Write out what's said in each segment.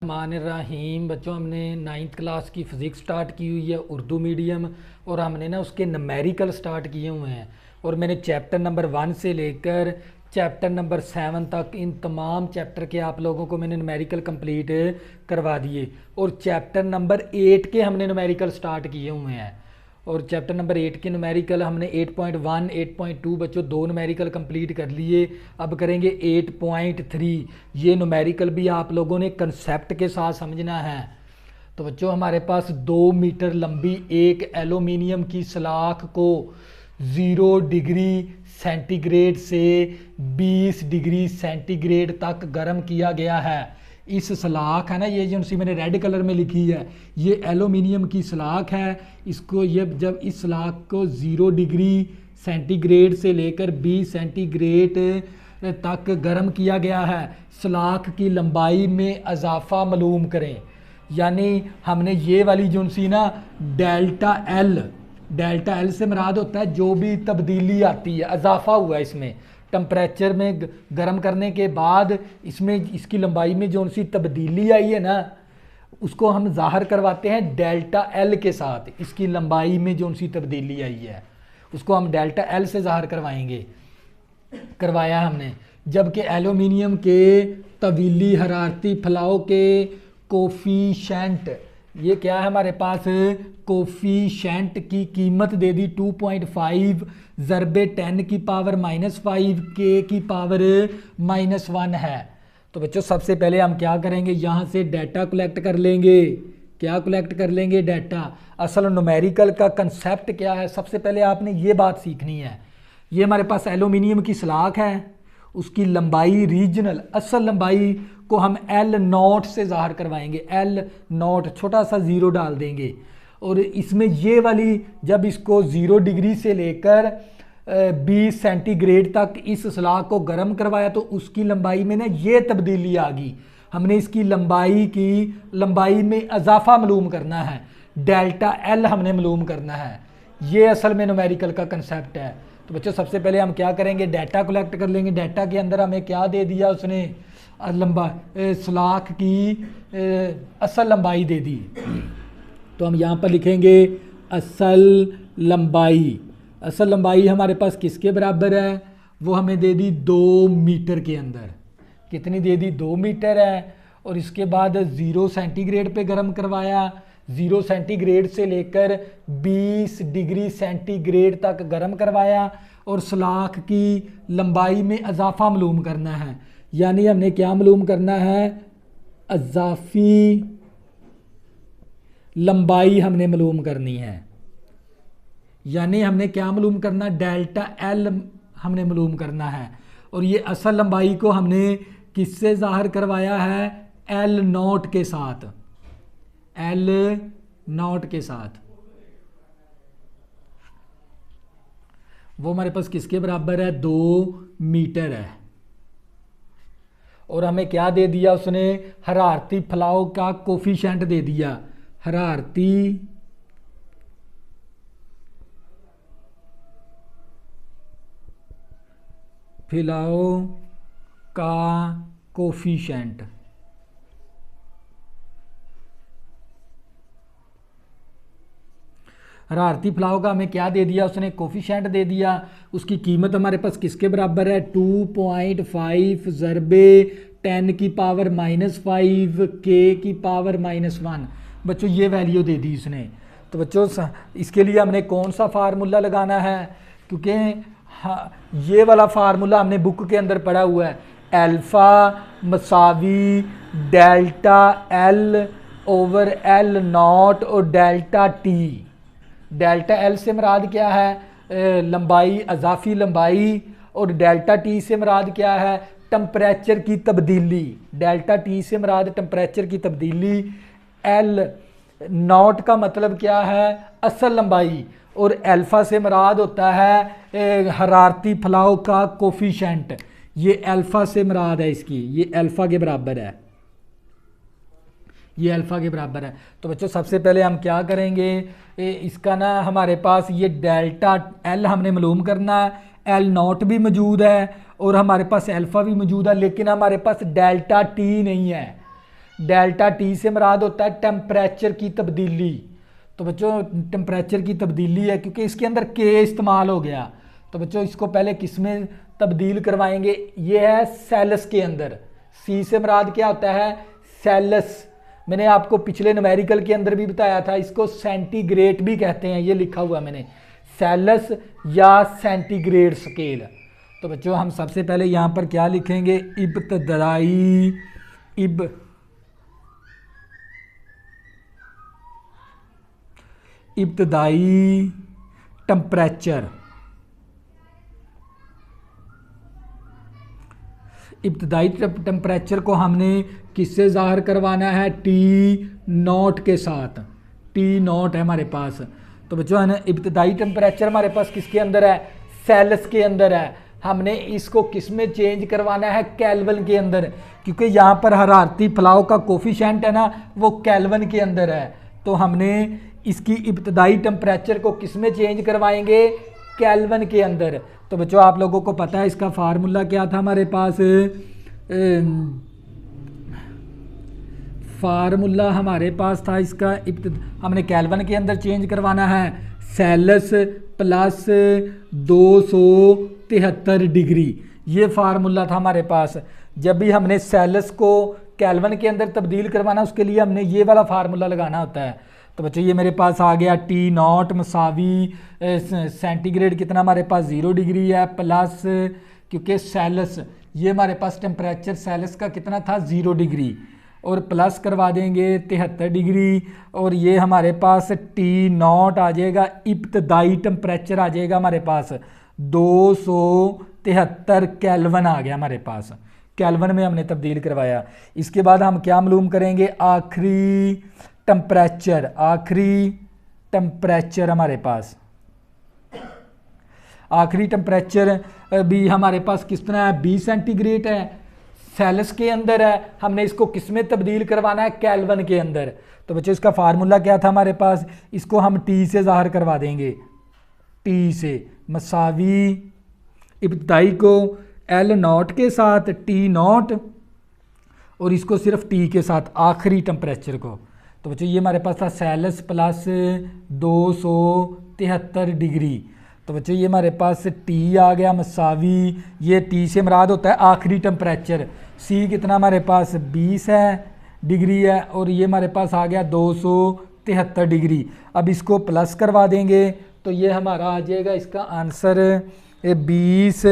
रहीम बच्चों, हमने 9th class की फ़िज़िक्स स्टार्ट की हुई है उर्दू मीडियम, और हमने ना उसके नमेरिकल स्टार्ट किए हुए हैं। और मैंने चैप्टर नंबर 1 से लेकर चैप्टर नंबर 7 तक इन तमाम चैप्टर के आप लोगों को मैंने नमेरिकल कंप्लीट करवा दिए। और चैप्टर नंबर 8 के हमने नमेरिकल स्टार्ट किए हुए हैं। और चैप्टर नंबर 8 के न्यूमेरिकल हमने 8.1 8.2 बच्चों 2 न्यूमेरिकल कंप्लीट कर लिए। अब करेंगे 8.3। ये न्यूमेरिकल भी आप लोगों ने कंसेप्ट के साथ समझना है। तो बच्चों, हमारे पास 2 मीटर लंबी एक एल्यूमिनियम की सलाख को 0 डिग्री सेंटीग्रेड से 20 डिग्री सेंटीग्रेड तक गर्म किया गया है। इस सलाख है ना, ये जो सी मैंने रेड कलर में लिखी है, ये एल्यूमिनियम की सलाख है। इसको ये जब इस सलाख को 0 डिग्री सेंटीग्रेड से लेकर 20 सेंटीग्रेड तक गर्म किया गया है, सलाख की लंबाई में इजाफा मालूम करें। यानी हमने ये वाली जो सी ना डेल्टा एल से मुराद होता है जो भी तब्दीली आती है, इजाफा हुआ है इसमें टेम्परेचर में गर्म करने के बाद, इसमें इसकी लंबाई में जो सी तब्दीली आई है ना, उसको हम ज़ाहिर करवाते हैं डेल्टा एल के साथ। इसकी लंबाई में जो सी तब्दीली आई है उसको हम डेल्टा एल से ज़ाहिर करवाया हमने। जबकि एल्यूमिनियम के तवीली हरारती फलाव के कोफिशेंट, ये क्या है हमारे पास, कोफिशेंट की कीमत दे दी 2.5 ज़रबे 10 की पावर -5 के की पावर -1 है। तो बच्चों, सबसे पहले हम क्या करेंगे, यहाँ से डाटा कलेक्ट कर लेंगे। क्या कलेक्ट कर लेंगे? डाटा। असल न्यूमेरिकल का कंसेप्ट क्या है, सबसे पहले आपने ये बात सीखनी है। ये हमारे पास एल्यूमिनियम की सलाख है, उसकी लंबाई रीजनल असल लंबाई को हम L0 से ज़ाहिर करवाएंगे। L0 छोटा सा 0 डाल देंगे। और इसमें ये वाली जब इसको 0 डिग्री से लेकर 20 सेंटीग्रेड तक इस सलाख को गर्म करवाया तो उसकी लंबाई में ना ये तब्दीली आ गई। हमने इसकी लंबाई में इजाफा मालूम करना है, डेल्टा एल हमने मालूम करना है। ये असल में न्यूमेरिकल का कंसेप्ट है। तो बच्चों, सबसे पहले हम क्या करेंगे, डाटा कलेक्ट कर लेंगे। डाटा के अंदर हमें क्या दे दिया उसने, सलाख की असल लंबाई दे दी। तो हम यहाँ पर लिखेंगे असल लंबाई। असल लंबाई हमारे पास किसके बराबर है, वो हमें दे दी 2 मीटर के अंदर। कितनी दे दी? 2 मीटर है। और इसके बाद 0 सेंटीग्रेड पे गर्म करवाया, 0 सेंटीग्रेड से लेकर 20 डिग्री सेंटीग्रेड तक गर्म करवाया। और सलाख की लंबाई में इजाफा मालूम करना है। यानी हमने क्या मालूम करना है, इजाफी लंबाई हमने मालूम करनी है। यानी हमने क्या मालूम करना, डेल्टा एल हमने मालूम करना है। और ये असल लंबाई को हमने किससे ज़ाहिर करवाया है, L0 के साथ। L0 के साथ वो हमारे पास किसके बराबर है, 2 मीटर है। और हमें क्या दे दिया उसने, हरारती फलाव का कोफिशेंट दे दिया। हरारती फलाव का कोफिशेंट। हरारती फलाव का हमें क्या दे दिया उसने, कोफिशेंट दे दिया। उसकी कीमत हमारे पास किसके बराबर है, 2.5 ज़रबे 10 की पावर -5 के की पावर -1। बच्चों, ये वैल्यू दे दी इसने। तो बच्चों, इसके लिए हमने कौन सा फार्मूला लगाना है, क्योंकि हाँ, ये वाला फार्मूला हमने बुक के अंदर पढ़ा हुआ है, अल्फ़ा मसावी डेल्टा एल ओवर L0 और डेल्टा टी। डेल्टा एल से मुराद क्या है, लंबाई, इजाफी लंबाई। और डेल्टा टी से मुराद क्या है, टेम्परेचर की तब्दीली। डेल्टा टी से मुराद टेम्परेचर की तब्दीली। L0 का मतलब क्या है, असल लंबाई। और अल्फ़ा से मुराद होता है हरारती फलाव का कोफिशेंट। ये अल्फ़ा से मुराद है इसकी, ये अल्फ़ा के बराबर है, ये अल्फ़ा के बराबर है। तो बच्चों, सबसे पहले हम क्या करेंगे, इसका ना हमारे पास ये डेल्टा एल हमने मालूम करना है। L0 भी मौजूद है और हमारे पास अल्फ़ा भी मौजूद है, लेकिन हमारे पास डेल्टा टी नहीं है। डेल्टा टी से मुराद होता है टेम्परेचर की तब्दीली। तो बच्चों टेम्परेचर की तब्दीली है क्योंकि इसके अंदर के इस्तेमाल हो गया। तो बच्चों इसको पहले किस में तब्दील करवाएंगे, ये है सेल्स के अंदर। सी से मुराद क्या होता है, सेल्स। मैंने आपको पिछले न्यूमेरिकल के अंदर भी बताया था, इसको सेंटीग्रेड भी कहते हैं, ये लिखा हुआ मैंने, सेल्स या सेंटीग्रेड स्केल। तो बच्चों हम सबसे पहले यहाँ पर क्या लिखेंगे, इब्तदाई टेम्परेचर। इब्तदाई टेम्परेचर को हमने किससे ज़ाहिर करवाना है, टी नॉट के साथ। टी नॉट है हमारे पास। तो बच्चों है ना, इब्तदाई टेम्परेचर हमारे पास किसके अंदर है, सेल्स के अंदर है। हमने इसको किस में चेंज करवाना है, केल्विन के अंदर, क्योंकि यहाँ पर हरारती फलाव का कोफिशिएंट है ना, वो केल्विन के अंदर है। तो हमने इसकी इब्तदाई टेम्परेचर को किस में चेंज करवाएंगे, केल्विन के अंदर। तो बच्चों आप लोगों को पता है इसका फार्मूला क्या था हमारे पास, फार्मूला हमारे पास था इसका, हमने केल्विन के अंदर चेंज करवाना है, सेल्स प्लस 273 डिग्री। ये फार्मूला था हमारे पास। जब भी हमने सेल्स को केल्विन के अंदर तब्दील करवाना, उसके लिए हमने ये वाला फार्मूला लगाना होता है। तो बच्चों ये मेरे पास आ गया, टी नॉट मसावी सेंटीग्रेड कितना हमारे पास 0 डिग्री है, प्लस क्योंकि सेल्स ये हमारे पास टेम्परेचर सेल्स का कितना था 0 डिग्री, और प्लस करवा देंगे 73 डिग्री, और ये हमारे पास टी नॉट आ जाएगा, इब्तदाई टेम्परेचर आ जाएगा हमारे पास 273 केल्विन आ गया हमारे पास। केल्विन में हमने तब्दील करवाया। इसके बाद हम क्या मालूम करेंगे, आखिरी टेम्परेचर हमारे पास, आखिरी टेम्परेचर भी हमारे पास किस तरह है, 20 सेंटीग्रेड है, सेल्स के अंदर है। हमने इसको किस में तब्दील करवाना है, केल्विन के अंदर। तो बच्चों इसका फार्मूला क्या था हमारे पास, इसको हम टी से ज़ाहिर करवा देंगे, टी से मसावी इब्तदाई को एल नॉट के साथ, टी नॉट, और इसको सिर्फ टी के साथ आखिरी टेम्परेचर को। तो बच्चों ये हमारे पास था सेल्स प्लस 273 डिग्री। तो बच्चों ये हमारे पास टी आ गया मसावी, ये टी से मुराद होता है आखिरी टेम्परेचर। सी कितना हमारे पास 20 है डिग्री है, और ये हमारे पास आ गया 273 डिग्री। अब इसको प्लस करवा देंगे तो ये हमारा आ जाएगा इसका आंसर 20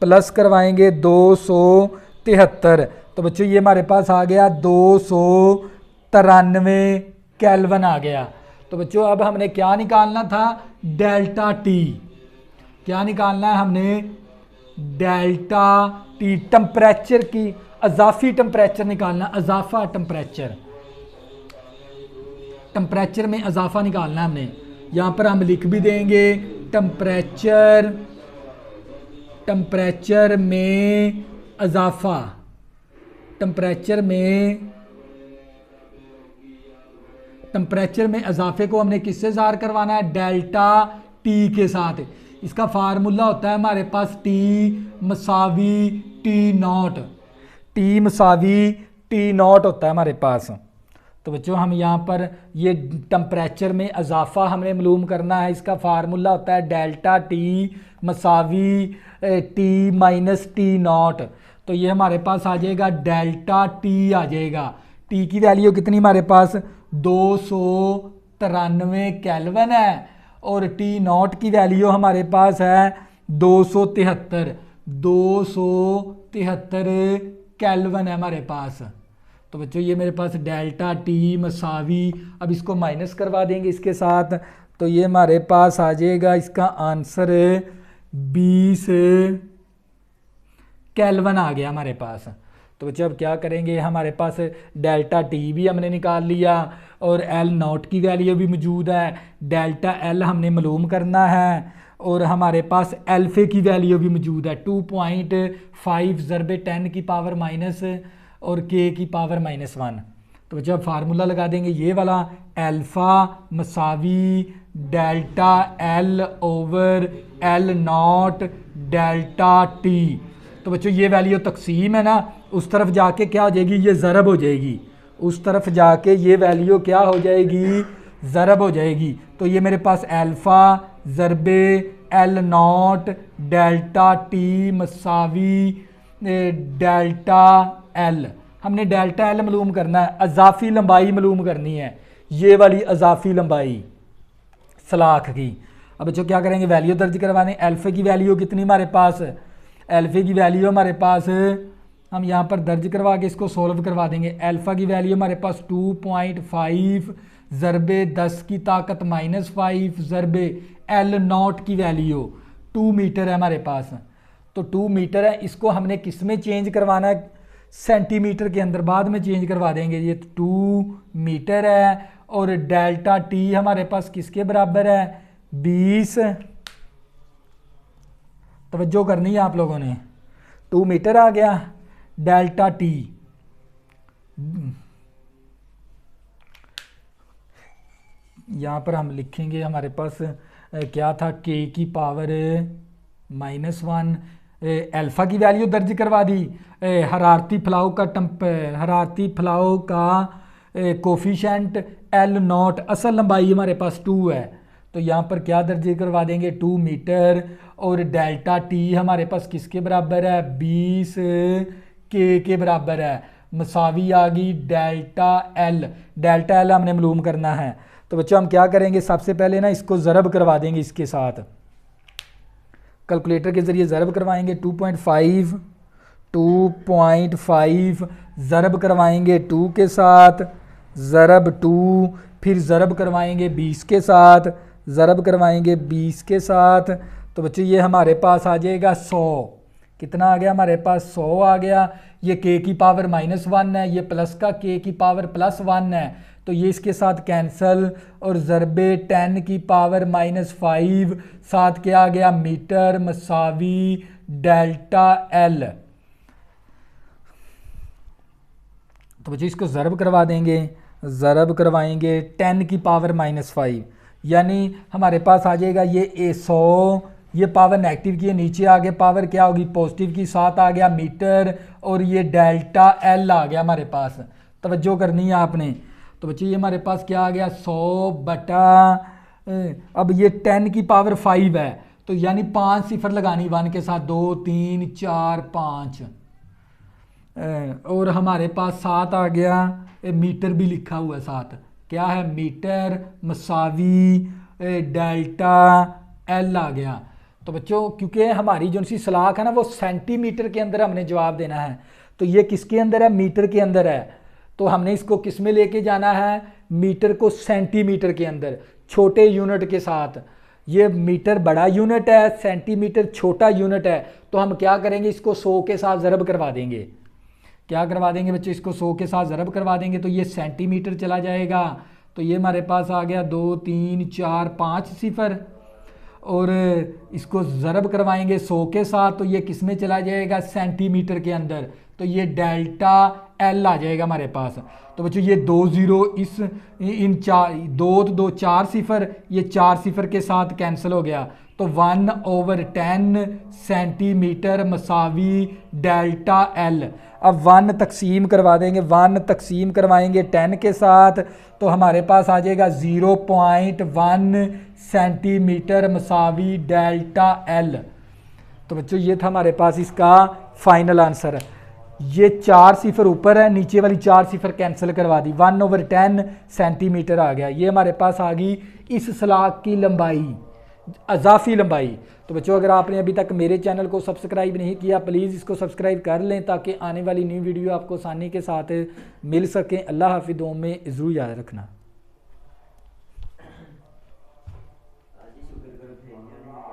प्लस करवाएंगे 273। तो बच्चों ये हमारे पास आ गया 293 केल्विन आ गया। तो बच्चों अब हमने क्या निकालना था, डेल्टा टी। क्या निकालना है हमने, डेल्टा टी, टेम्परेचर की अजाफी टेम्परेचर निकालना, अजाफा टेम्परेचर, टेम्परेचर में अजाफा निकालना है हमने। यहाँ पर हम लिख भी देंगे टेम्परेचर में अजाफा, टेम्परेचर में अजाफे को हमने किससे ज़ाहिर करवाना है, डेल्टा टी के साथ। इसका फार्मूला होता है हमारे पास टी मसावी टी नॉट, टी मसावी टी नॉट होता है हमारे पास। तो बच्चों हम यहाँ पर ये टेम्परेचर में अजाफा हमने मालूम करना है, इसका फार्मूला होता है डेल्टा टी मसावी टी माइनस टी नॉट। तो ये हमारे पास आ जाएगा डेल्टा टी आ जाएगा। टी की वैल्यू कितनी हमारे पास 293 केल्विन है, और टी नॉट की वैल्यू हमारे पास है 273 केल्विन है हमारे पास। तो बच्चों ये मेरे पास डेल्टा टी मसावी, अब इसको माइनस करवा देंगे इसके साथ, तो ये हमारे पास आ जाएगा इसका आंसर 20 केल्विन आ गया हमारे पास। तो बच्चों अब क्या करेंगे, हमारे पास डेल्टा टी भी हमने निकाल लिया, और एल नॉट की वैल्यू भी मौजूद है, डेल्टा एल हमने मालूम करना है, और हमारे पास एल्फे की वैल्यू भी मौजूद है 2.5 ज़रबे 10 की पावर माइनस और के की पावर -1। तो जब फार्मूला लगा देंगे ये वाला, अल्फ़ा मसावी delta L over L naught delta T. तो बच्चों ये वैल्यू तकसीम है ना, उस तरफ जाके क्या हो जाएगी, ये ज़रब हो जाएगी, उस तरफ जाके ये वैल्यू क्या हो जाएगी, ज़रब हो जाएगी। तो ये मेरे पास अल्फ़ा ज़रबे एल नॉट डेल्टा टी मसावी डेल्टा एल, हमने डेल्टा एल मालूम करना है, अजाफी लंबाई मालूम करनी है, ये वाली अजाफी लंबाई सलाख की। अब बच्चों क्या करेंगे, वैल्यू दर्ज करवाने। अल्फ़े की वैल्यू कितनी हमारे पास, अल्फ़े की वैल्यू हमारे पास हम यहाँ पर दर्ज करवा के इसको सोल्व करवा देंगे। अल्फ़ा की वैल्यू हमारे पास 2.5 ज़रबे 10 की ताकत -5 ज़रबे एल नॉट की वैल्यू 2 मीटर है हमारे पास। तो 2 मीटर है, इसको हमने किस में चेंज करवाना है, सेंटीमीटर के अंदर, बाद में चेंज करवा देंगे। ये 2 मीटर है और डेल्टा टी हमारे पास किसके बराबर है, 20। तवज्जो करनी है आप लोगों ने, 2 मीटर आ गया, डेल्टा टी यहाँ पर हम लिखेंगे हमारे पास क्या था, के की पावर -1। अल्फ़ा की वैल्यू दर्ज करवा दी। हरारती फलाव का कोफिशेंट एल नॉट, असल लंबाई हमारे पास 2 है, तो यहाँ पर क्या दर्ज करवा देंगे, 2 मीटर। और डेल्टा टी हमारे पास किसके बराबर है, 20 के बराबर है, मसावी आ गई डेल्टा एल। डेल्टा एल हमने मालूम करना है। तो बच्चों हम क्या करेंगे, सबसे पहले ना इसको ज़रब करवा देंगे, इसके साथ कैलकुलेटर के ज़रिए ज़रब करवाएंगे। 2.5 ज़रब करवाएंगे 2 के साथ, ज़रब 2, फिर ज़रब करवाएंगे 20 के साथ, ज़रब करवाएंगे 20 के साथ। तो बच्चों ये हमारे पास आ जाएगा 100। कितना आ गया हमारे पास, 100 आ गया। ये के की पावर -1 है, ये प्लस का के की पावर +1 है, तो ये इसके साथ कैंसल। और ज़रबे 10 की पावर -5 साथ क्या आ गया, मीटर मसावी डेल्टा एल। तो बच्चों इसको ज़रब करवा देंगे, ज़रब करवाएंगे 10 की पावर -5, यानी हमारे पास आ जाएगा ये 100, ये पावर नेगेटिव की है, नीचे आगे पावर क्या होगी, पॉजिटिव की, साथ आ गया मीटर, और ये डेल्टा एल आ गया हमारे पास। तवज्जो करनी है आपने। तो बच्चे ये हमारे पास क्या आ गया, 100 बटा, अब ये 10 की पावर 5 है, तो यानी 5 सिफर लगानी 1 के साथ, 2 3 4 5, और हमारे पास साथ आ गया मीटर भी लिखा हुआ है साथ, क्या है, मीटर मसावी डेल्टा एल आ गया। तो बच्चों क्योंकि हमारी जो सी सलाख है ना वो सेंटीमीटर के अंदर हमने जवाब देना है, तो ये किसके अंदर है, मीटर के अंदर है, तो हमने इसको किस में लेके जाना है, मीटर को सेंटीमीटर के अंदर, छोटे यूनिट के साथ। ये मीटर बड़ा यूनिट है, सेंटीमीटर छोटा यूनिट है, तो हम क्या करेंगे, इसको 100 के साथ ज़रब करवा देंगे। क्या करवा देंगे बच्चों, इसको 100 के साथ ज़रब करवा देंगे, तो ये सेंटीमीटर चला जाएगा। तो ये हमारे पास आ गया 2 3 4 5 सिफर, और इसको ज़रब करवाएंगे 100 के साथ, तो ये किस में चला जाएगा, सेंटीमीटर के अंदर, तो ये डेल्टा एल आ जाएगा हमारे पास। तो बच्चों ये 2 0 इन 2 4 सिफर, ये 4 सिफर के साथ कैंसिल हो गया, तो 1/10 सेंटीमीटर मसावी डेल्टा एल। अब 1 तकसीम करवा देंगे, 1 तकसीम करवाएंगे 10 के साथ, तो हमारे पास आ जाएगा 0.1 सेंटीमीटर मसावी डेल्टा एल। तो बच्चों ये था हमारे पास इसका फाइनल आंसर। ये 4 सिफर ऊपर है, नीचे वाली 4 सिफर कैंसिल करवा दी, 1/10 सेंटीमीटर आ गया। ये हमारे पास आ गई इस सलाख की लंबाई, अजाफी लंबाई। तो बच्चों अगर आपने अभी तक मेरे चैनल को सब्सक्राइब नहीं किया, प्लीज़ इसको सब्सक्राइब कर लें ताकि आने वाली न्यू वीडियो आपको आसानी के साथ मिल सकें। अल्लाह हाफिज़, दुआ में ज़रूर याद रखना।